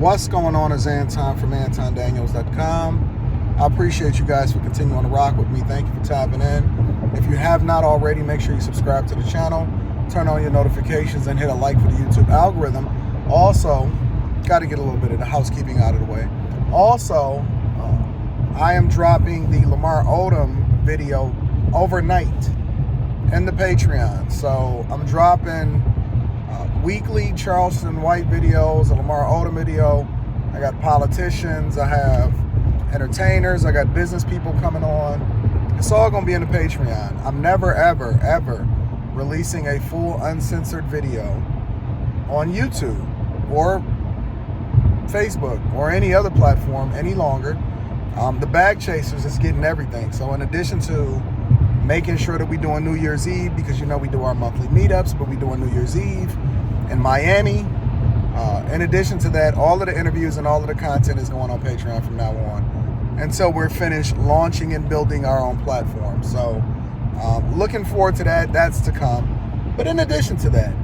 What's going on is Anton from AntonDaniels.com. I appreciate you guys for continuing to rock with me. Thank you for tapping in. If you have not already, make sure you subscribe to the channel, turn on your notifications, and hit a like for the YouTube algorithm. Also, got to get a little bit of the housekeeping out of the way. Also, I am dropping the Lamar Odom video overnight in the Patreon. So I'm dropping weekly Charleston White videos, a Lamar Odom video. I got politicians, I have entertainers, I got business people coming on. It's all going to be in the Patreon. I'm never, ever, ever releasing a full uncensored video on YouTube or Facebook or any other platform any longer. The Bag Chasers is getting everything. So in addition to making sure that we're doing New Year's Eve, because you know we do our monthly meetups, but we're doing New Year's Eve in Miami. In addition to that, all of the interviews and all of the content is going on Patreon from now on until we're finished launching and building our own platform. So looking forward to that. That's to come. But in addition to that,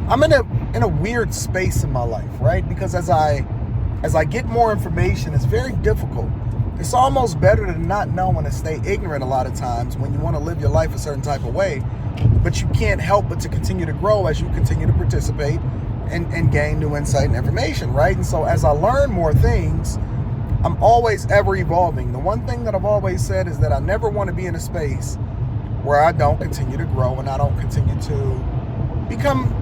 I'm in a weird space in my life, right? Because as I get more information, it's very difficult. It's almost better to not know and to stay ignorant a lot of times when you want to live your life a certain type of way, but you can't help but to continue to grow as you continue to participate and gain new insight and information, right? And so as I learn more things, I'm always ever evolving. The one thing that I've always said is that I never want to be in a space where I don't continue to grow and I don't continue to become,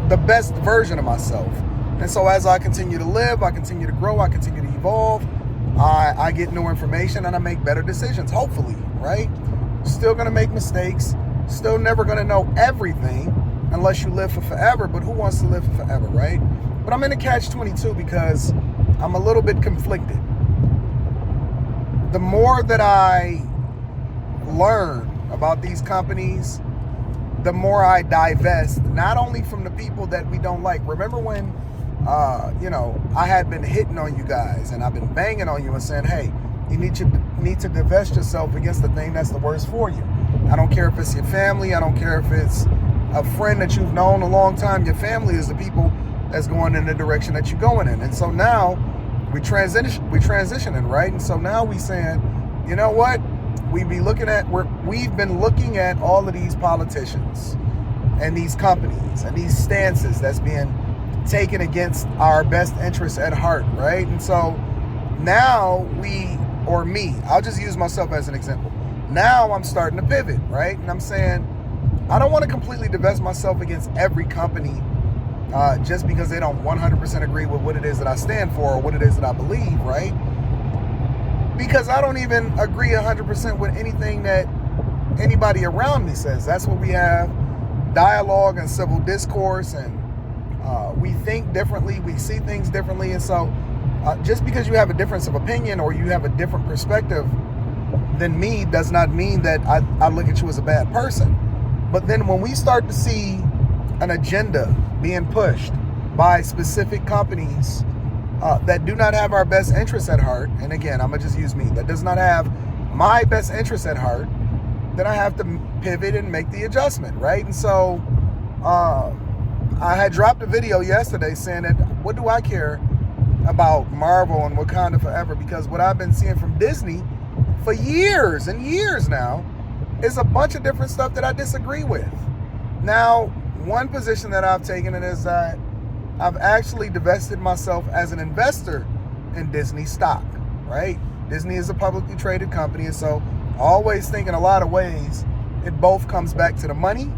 the best version of myself. And so as I continue to live, I continue to grow, I continue to evolve, I get new information and I make better decisions, hopefully, right? Still gonna make mistakes, still never gonna know everything unless you live for forever, but who wants to live for forever, right? But I'm in a catch-22 because I'm a little bit conflicted. The more that I learn about these companies, the more I divest, not only from the people that we don't like. Remember when, I had been hitting on you guys and I've been banging on you and saying, hey, you need to divest yourself against the thing that's the worst for you. I don't care if it's your family. I don't care if it's a friend that you've known a long time. Your family is the people that's going in the direction that you're going in. And so now we're transitioning, right? And so now we saying, you know what? We've been looking at all of these politicians and these companies and these stances that's being taken against our best interests at heart, right? And so now I'll just use myself as an example. Now I'm starting to pivot, right? And I'm saying I don't want to completely divest myself against every company just because they don't 100% agree with what it is that I stand for or what it is that I believe, right? Because I don't even agree 100% with anything that anybody around me says. That's what we have, dialogue and civil discourse, and we think differently, we see things differently. And so just because you have a difference of opinion or you have a different perspective than me does not mean that I look at you as a bad person. But then when we start to see an agenda being pushed by specific companies that do not have our best interests at heart, and again, I'm gonna just use me, that does not have my best interests at heart, then I have to pivot and make the adjustment, right? And so I had dropped a video yesterday saying that what do I care about Marvel and Wakanda forever, because what I've been seeing from Disney for years and years now is a bunch of different stuff that I disagree with. Now, one position that I've taken is that I've actually divested myself as an investor in Disney stock, right? Disney is a publicly traded company, and so I always think in a lot of ways it both comes back to the money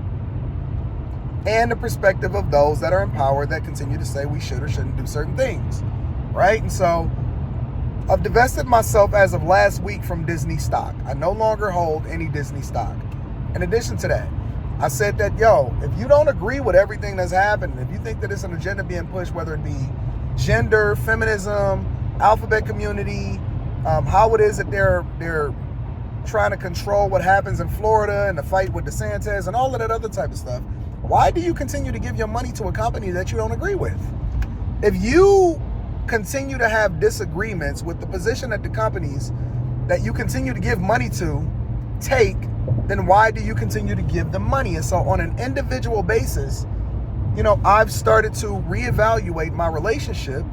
and the perspective of those that are in power that continue to say we should or shouldn't do certain things, right? And so I've divested myself as of last week from Disney stock. I no longer hold any Disney stock. In addition to that, I said that, if you don't agree with everything that's happened, if you think that it's an agenda being pushed, whether it be gender, feminism, alphabet community, how it is that they're trying to control what happens in Florida and the fight with DeSantis and all of that other type of stuff, why do you continue to give your money to a company that you don't agree with? If you continue to have disagreements with the position that the companies that you continue to give money to take then why do you continue to give them money? And so on an individual basis, I've started to reevaluate my relationship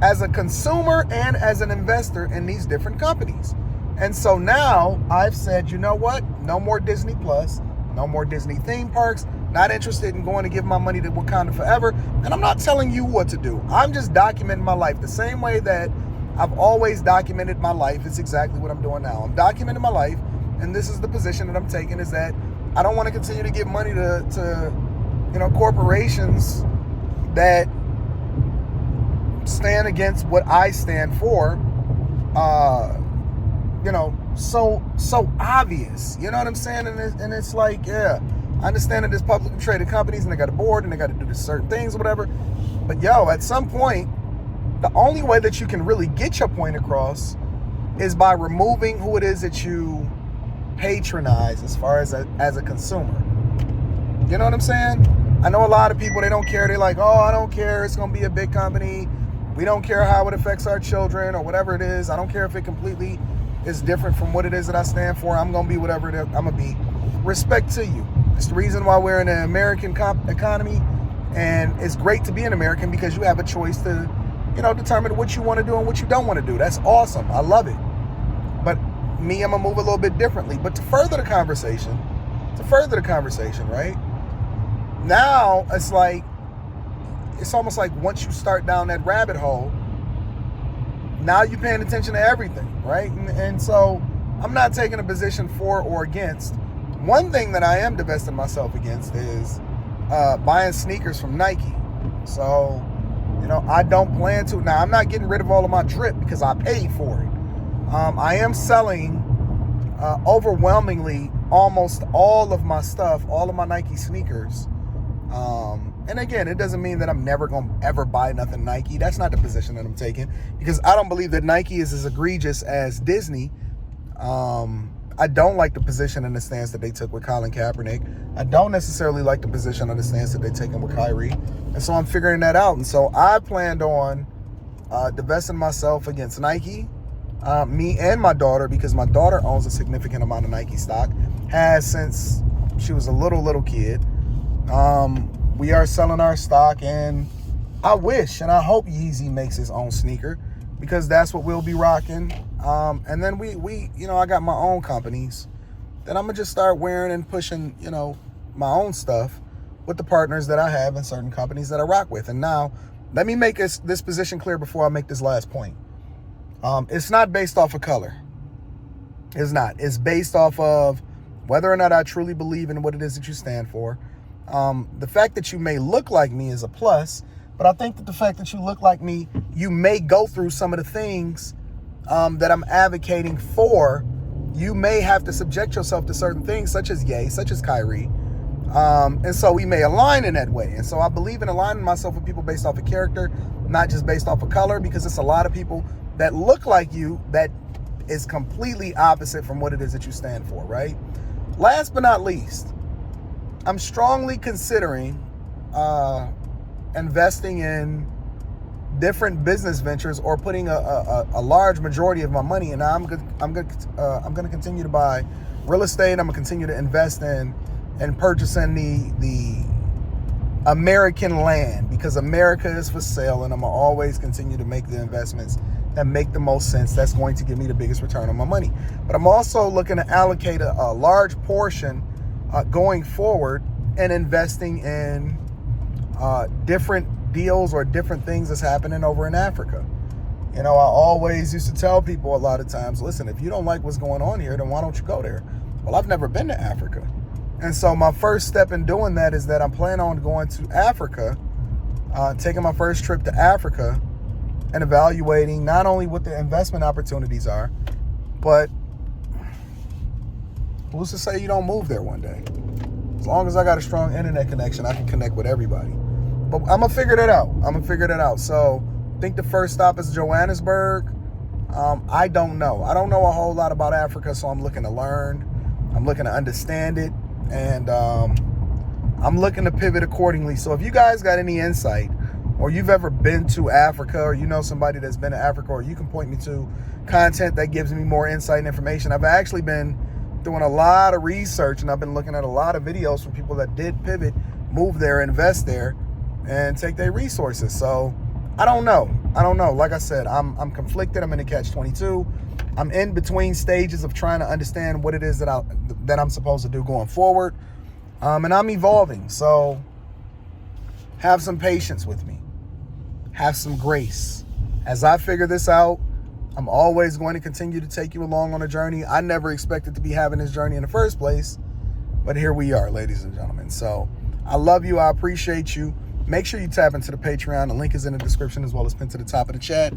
as a consumer and as an investor in these different companies. And so now I've said, you know what? No more Disney Plus, no more Disney theme parks, not interested in going to give my money to Wakanda forever. And I'm not telling you what to do. I'm just documenting my life the same way that I've always documented my life. It's exactly what I'm doing now. I'm documenting my life, and this is the position that I'm taking, is that I don't want to continue to give money to corporations that stand against what I stand for. So obvious. You know what I'm saying? And it's like, yeah, I understand that there's publicly traded companies and they got a board and they got to do certain things or whatever. But at some point, the only way that you can really get your point across is by removing who it is that you patronize as far as a consumer. You know what I'm saying? I know a lot of people, they don't care. They're like, oh, I don't care. It's going to be a big company. We don't care how it affects our children or whatever it is. I don't care if it completely is different from what it is that I stand for. I'm going to be whatever it is I'm going to be. Respect to you. It's the reason why we're in an American economy, and it's great to be an American because you have a choice to, determine what you want to do and what you don't want to do. That's awesome. I love it. But me, I'm going to move a little bit differently. But to further the conversation, right? Now, it's almost like once you start down that rabbit hole, now you're paying attention to everything, right? And so I'm not taking a position for or against. One thing that I am divesting myself against is buying sneakers from Nike. So, I don't plan to. Now, I'm not getting rid of all of my drip because I paid for it. I am selling overwhelmingly almost all of my stuff, all of my Nike sneakers. And again, it doesn't mean that I'm never going to ever buy nothing Nike. That's not the position that I'm taking, because I don't believe that Nike is as egregious as Disney. I don't like the position and the stance that they took with Colin Kaepernick. I don't necessarily like the position or the stance that they're taking with Kyrie. And so I'm figuring that out. And so I planned on divesting myself against Nike, me and my daughter, because my daughter owns a significant amount of Nike stock, has since she was a little kid. We are selling our stock, and I wish and I hope Yeezy makes his own sneaker, because that's what we'll be rocking. And then we I got my own companies that I'm gonna just start wearing and pushing, my own stuff with the partners that I have in certain companies that I rock with. And now, let me make this position clear before I make this last point. It's not based off of color. It's not. It's based off of whether or not I truly believe in what it is that you stand for. The fact that you may look like me is a plus, but I think that the fact that you look like me, you may go through some of the things that I'm advocating for. You may have to subject yourself to certain things, such as Ye, such as Kyrie. And so we may align in that way. And so I believe in aligning myself with people based off of character, not just based off of color, because it's a lot of people that look like you that is completely opposite from what it is that you stand for, right? Last but not least, I'm strongly considering investing in different business ventures, or putting a large majority of my money. And I'm going to continue to buy real estate. I'm going to continue to invest in and purchasing the American land, because America is for sale, and I'm going to always continue to make the investments that make the most sense. That's going to give me the biggest return on my money. But I'm also looking to allocate a large portion going forward and investing in different deals or different things that's happening over in Africa. I always used to tell people a lot of times, listen, if you don't like what's going on here, then why don't you go there? Well, I've never been to Africa. And so my first step in doing that is that I'm planning on going to Africa, taking my first trip to Africa and evaluating not only what the investment opportunities are, but who's to say you don't move there one day? As long as I got a strong internet connection, I can connect with everybody. But I'm going to figure that out. So I think the first stop is Johannesburg. I don't know. I don't know a whole lot about Africa, so I'm looking to learn. I'm looking to understand it. And I'm looking to pivot accordingly. So if you guys got any insight, or you've ever been to Africa, or you know somebody that's been to Africa, or you can point me to content that gives me more insight and information. I've actually been doing a lot of research, and I've been looking at a lot of videos from people that did pivot, move there, invest there, and take their resources. So I don't know. Like I said, I'm conflicted. I'm in a catch-22. I'm in between stages of trying to understand what it is that I'm supposed to do going forward. And I'm evolving. So have some patience with me. Have some grace. As I figure this out, I'm always going to continue to take you along on a journey. I never expected to be having this journey in the first place, but here we are, ladies and gentlemen. So I love you. I appreciate you. Make sure you tap into the Patreon. The link is in the description as well as pinned to the top of the chat.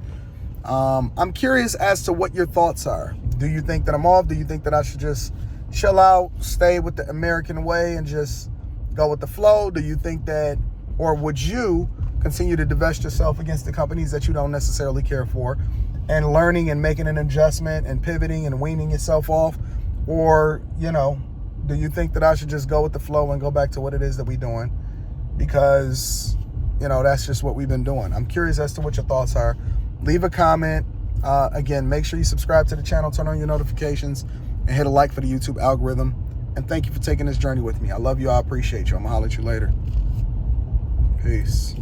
I'm curious as to what your thoughts are. Do you think that I'm off? Do you think that I should just chill out, stay with the American way and just go with the flow? Do you think that, or would you continue to divest yourself against the companies that you don't necessarily care for and learning and making an adjustment and pivoting and weaning yourself off? Or, do you think that I should just go with the flow and go back to what it is that we're doing? Because, that's just what we've been doing. I'm curious as to what your thoughts are. Leave a comment. Again, make sure you subscribe to the channel, turn on your notifications, and hit a like for the YouTube algorithm. And thank you for taking this journey with me. I love you. I appreciate you. I'm going to holler at you later. Peace.